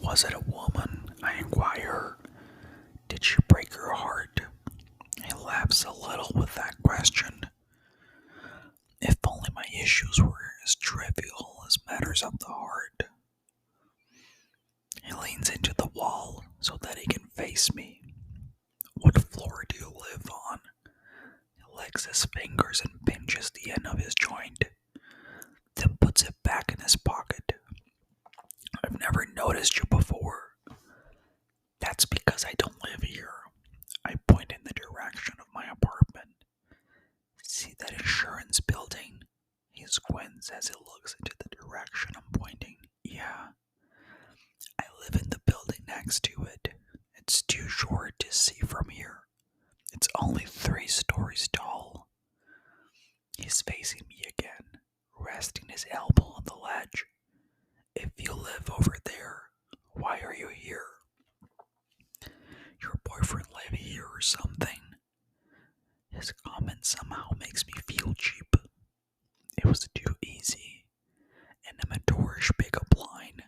Was it a woman? I inquire. Did she break your heart? He laughs a little with that question. If only my issues were as trivial as matters of the heart. He leans into the wall so that he can face me. What floor do you live on? He licks his fingers and pinches the end of his joint, then puts it back in his pocket. I've never noticed you before. That's because I don't live here. I point in the direction of my apartment. See that insurance building? He squints as he looks into the direction I'm pointing. Yeah. I live in the building next to it. It's too short to see from here. It's only 3 stories tall. He's facing me again, resting his elbow on the ledge. If you live over there, why are you here? Your boyfriend live here or something? His comment somehow makes me feel cheap. It was too easy. An amateurish pickup line.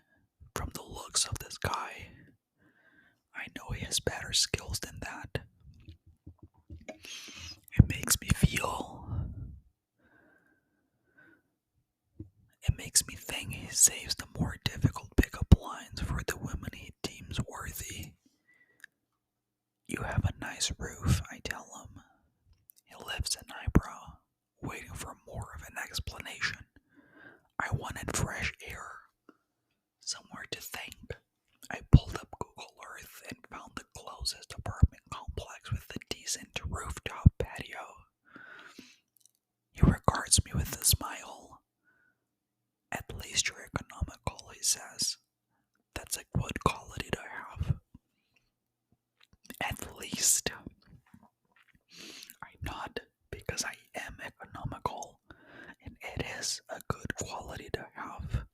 From the looks of this guy, I know he has better skills than that. It makes me think he saves the more difficult pickup lines for the women he deems worthy. You have a nice roof, I tell him. He lifts an eyebrow, waiting for more of an explanation. I wanted fresh air. Somewhere to think. I pulled up Google Earth and found the closest apartment complex with a decent rooftop patio. He regards me with a smile. At least you're economical, he says. That's a good quality to have. At least. I nod because I am economical, and it is a good quality to have.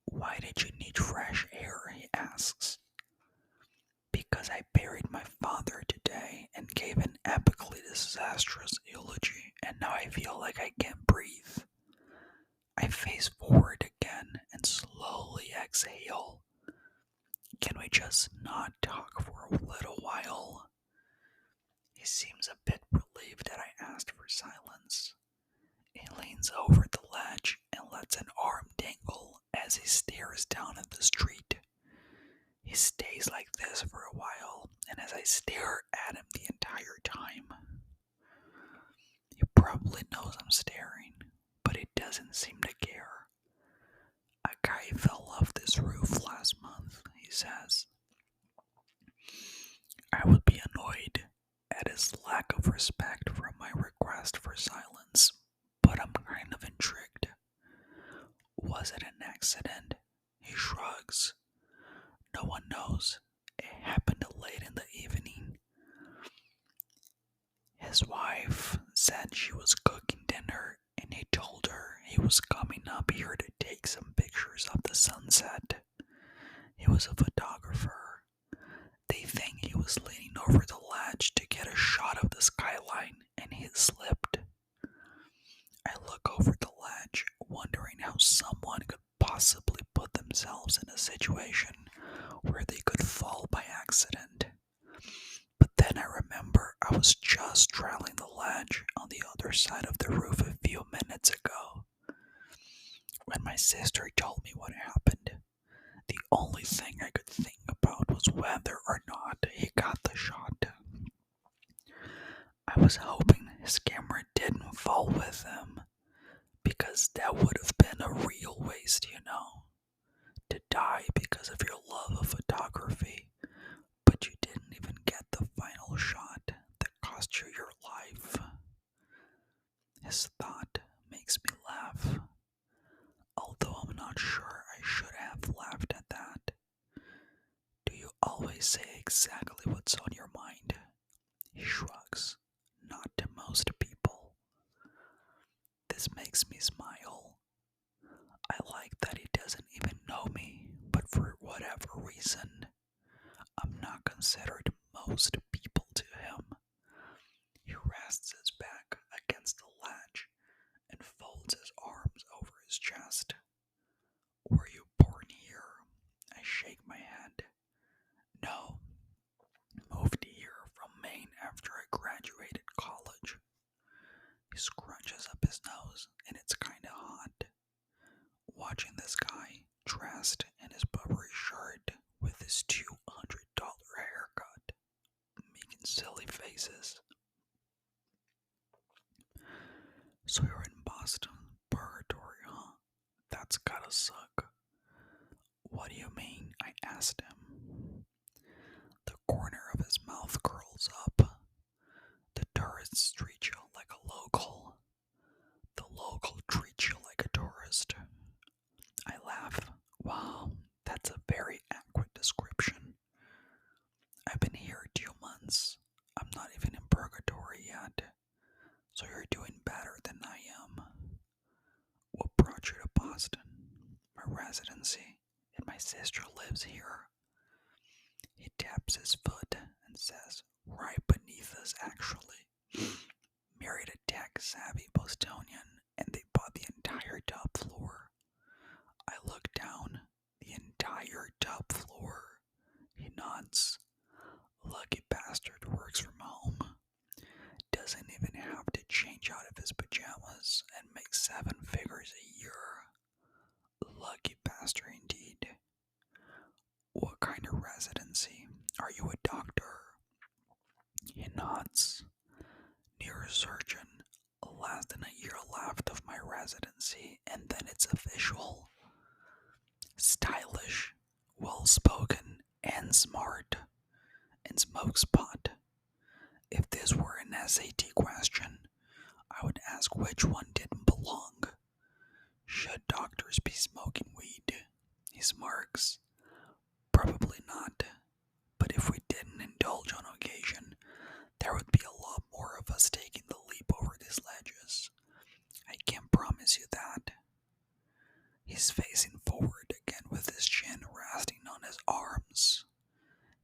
Why did you need fresh air? He asks. Because I buried my father today and gave an epically disastrous eulogy, and now I feel like I can't breathe. I face forward again and slowly exhale. Can we just not talk for a little while? He seems a bit relieved that I asked for silence. He leans over the ledge and lets an arm dangle as he stares down at the street. He stays like this for a while, and as I stare at him the entire time. He probably knows I'm staring, but he doesn't seem to care. A guy fell off this roof last month, he says. I would be annoyed at his lack of respect for my request for silence, but I'm kind of intrigued. Was it an accident? He shrugs. No one knows. It happened late in the evening. His wife said she was cooking dinner and he told her he was coming up here to take some pictures of the sunset. He was a photographer. They think he was leaning over the ledge to get a shot of the skyline and he slipped. I look over the ledge, wondering how someone could possibly put themselves in a situation where they could fall by accident. But then I remember I was just straddling the ledge on the other side of the roof a few minutes ago. When my sister told me what happened, the only thing I could think about was whether or not he got the shot. I was hoping his camera didn't fall with him, because that would have been a real waste, to die because of your love of photography, but you didn't even get the final shot that cost you your life. His thought makes me laugh, although I'm not sure I should have laughed at that. Do you always say exactly what's on your mind? He shrugs. Not to most people. This makes me smile. I like that he doesn't even know me, but for whatever reason, I'm not considered most people to him. He rests his back against the ledge and folds his arms over his chest. Were you born here? I shake Boston. Purgatory, huh? That's gotta suck. What do you mean? I asked him. The corner of his mouth curls up. The tourists treat you like a local. The local treats you like a tourist. I laugh. Wow, that's a very accurate description. I've been here 2 months. I'm not even in purgatory yet. So you're doing better than I am. What brought you to Boston? My residency, and my sister lives here. He taps his foot and says, right beneath us, actually. Married a tech-savvy Bostonian, and they bought the entire top floor. I look down. The entire top floor. He nods. Lucky bastard works from home. Doesn't even have to change out of his pajamas and make 7 figures a year. Lucky bastard indeed. What kind of residency? Are you a doctor? He nods. Neurosurgeon. Less than a year left of my residency, and then it's official. Stylish, well-spoken, and smart, and smokes pot. If this were an SAT question, I would ask which one didn't belong. Should doctors be smoking weed? He smirks. Probably not. But if we didn't indulge on occasion, there would be a lot more of us taking the leap over these ledges. I can't promise you that. He's facing forward again with his chin resting on his arms.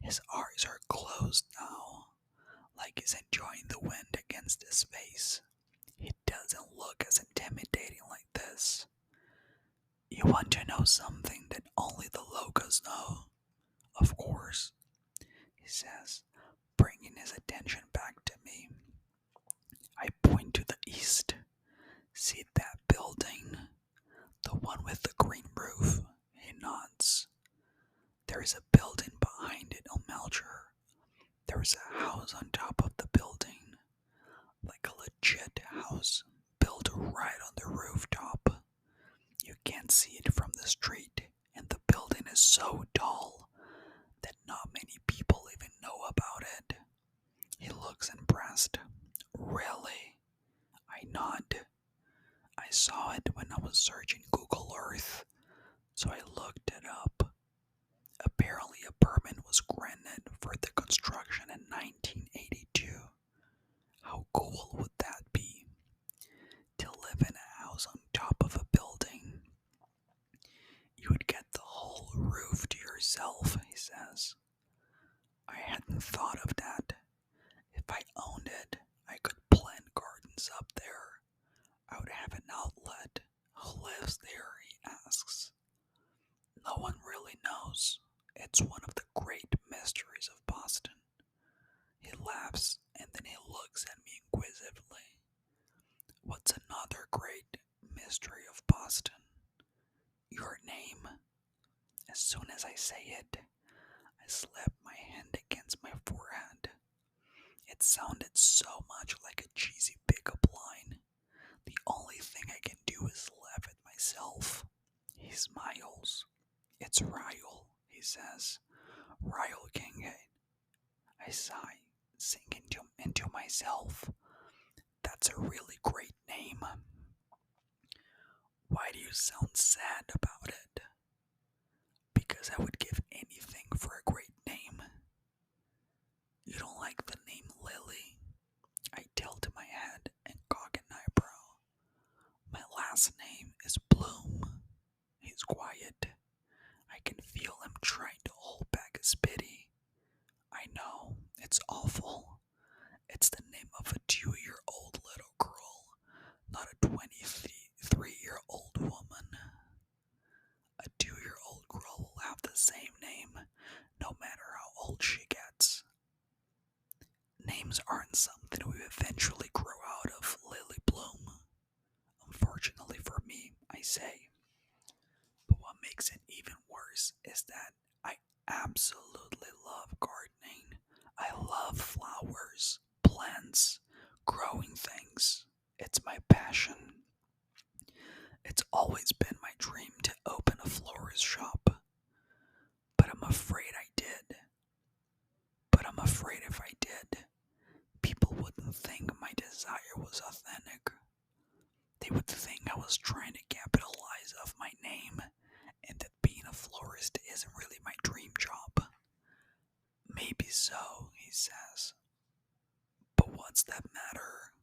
His eyes are closed now, like he's enjoying the wind against his face. He doesn't look as intimidating like this. You want to know something that only the locals know? Of course, he says, bringing his attention back to me. I point to the east. See that building? The one with the green roof? He nods. There is a building behind it on Melcher. There is a house on top of the building, like a legit house built right on the rooftop. You can't see it from the street, and the building is so tall that not many people even know about it. He looks impressed. Really? I nod. I saw it when I was searching Google Earth, so I looked it up. Apparently a permit was granted for the construction in 1982. How cool would that be? To live in a house on top of a building. You would get the whole roof to yourself, he says. I hadn't thought of that. If I owned it, I could plant gardens up there. I would have an outlet. Who lives there, he asks. No one really knows. It's one of the great mysteries of Boston. He laughs, and then he looks at me inquisitively. What's another great mystery of Boston? Your name. As soon as I say it, I slap my hand against my forehead. It sounded so much like a cheesy pickup line. The only thing I can do is laugh at myself. He smiles. It's Ryle, he says. Ryle Kincaid. I sigh, sinking into myself. That's a really great name. Why do you sound sad about it? Because I would give anything for a great name. You don't like the name Lily? I tilt my head and cock an eyebrow. My last name is Bloom. He's quiet. I can feel him trying to hold back his pity. I know, it's awful. It's the name of a 2-year-old little girl, not a 23-year-old woman. A 2-year-old girl will have the same name, no matter how old she gets. Names aren't something we eventually grow out of, Lily Bloom. Unfortunately for me, I say. But what makes it even worse is that I absolutely love gardening. I love flowers, plants, growing things. It's my passion. It's always been my dream to open a florist shop, but I'm afraid I did. But I'm afraid if I did, people wouldn't think my desire was authentic. They would think I was trying to capitalize off my name and that being a florist isn't really my dream job. Maybe so, he says. But what's that matter?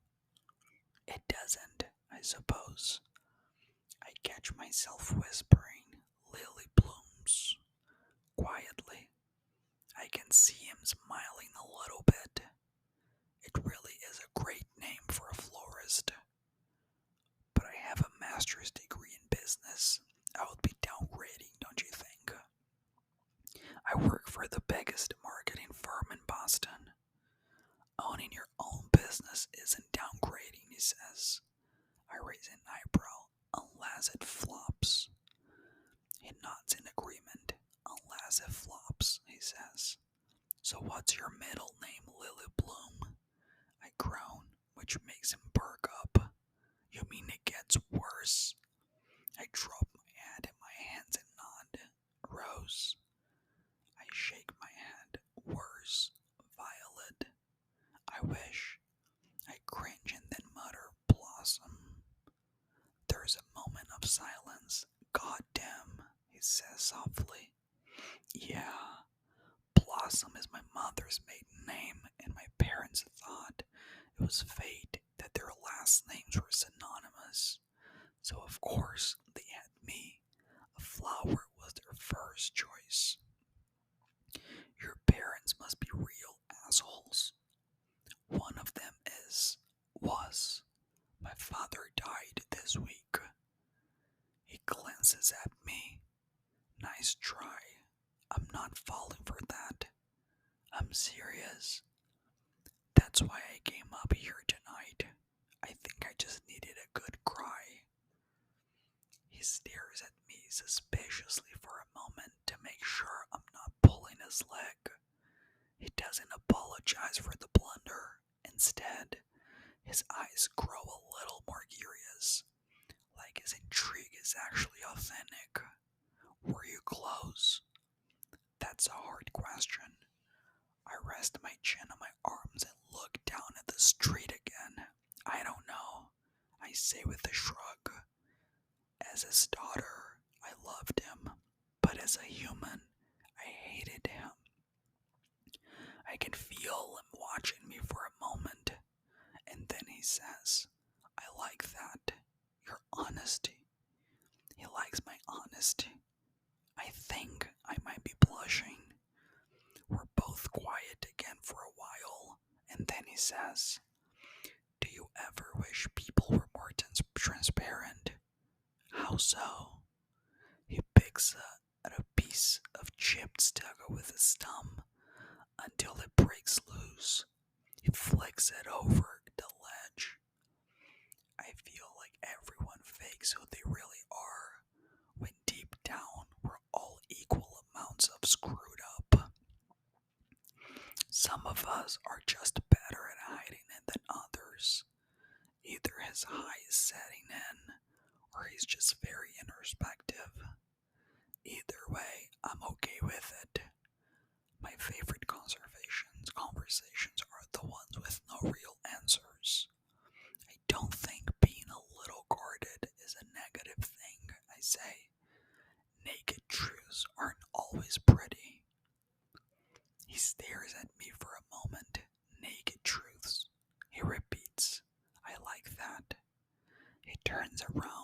It doesn't, I suppose. I catch myself whispering, "Lily blooms," quietly. I can see him smiling a little bit. It really is a great name for a florist. But I have a master's degree in business. I would be downgrading, don't you think? I work for the biggest marketing firm in Boston. Owning your own business isn't downgrading, he says. I raise an eyebrow, unless it flops. He nods in agreement. Unless it flops, he says. So what's your middle name, Lily Bloom? I groan, which makes him perk up. You mean it gets worse? I drop my head in my hands and nod. Rose. I shake my head. Worse. Violet. I wish. I cringe and then mutter, Blossom. There's a moment of silence. God damn, he says softly. Yeah, Blossom is my mother's maiden name, and my parents thought it was fate that their last names were synonymous. So of course they had me. A flower was their first choice. Your parents must be real assholes. One of them was. My father died this week. He glances at me. Nice try. I'm not falling for that. I'm serious. That's why I came up here tonight. I think I just needed a good cry. He stares at me suspiciously for a moment to make sure I'm not pulling his leg. He doesn't apologize for the blunder. Instead, his eyes grow a little more curious, like his intrigue is actually authentic. Were you close? That's a hard question. I rest my chin on my arms and look down at the street again. I don't know, I say with a shrug. As his daughter, I loved him, but as a human, I hated him. I can feel him watching me for a moment, and then he says, I like that. Your honesty. He likes my honesty. I think I might be blushing. We're both quiet again for a while, and then he says, Do you ever wish people were more transparent? How so? He picks at a piece of chipped stucco with his thumb until it breaks loose. He flicks it over the ledge. I feel like everyone fakes who they really are, when deep down we're all equal amounts of screwed up. Some of us are just better at hiding it than others. Either his high is setting in, or he's just very introspective. Either way, I'm okay with it. My favorite conversations are the ones with no real answers. I don't think being a little guarded is a negative thing, I say. Naked truths aren't always pretty. He stares at me for a moment. Naked truths. He repeats, I like that. He turns around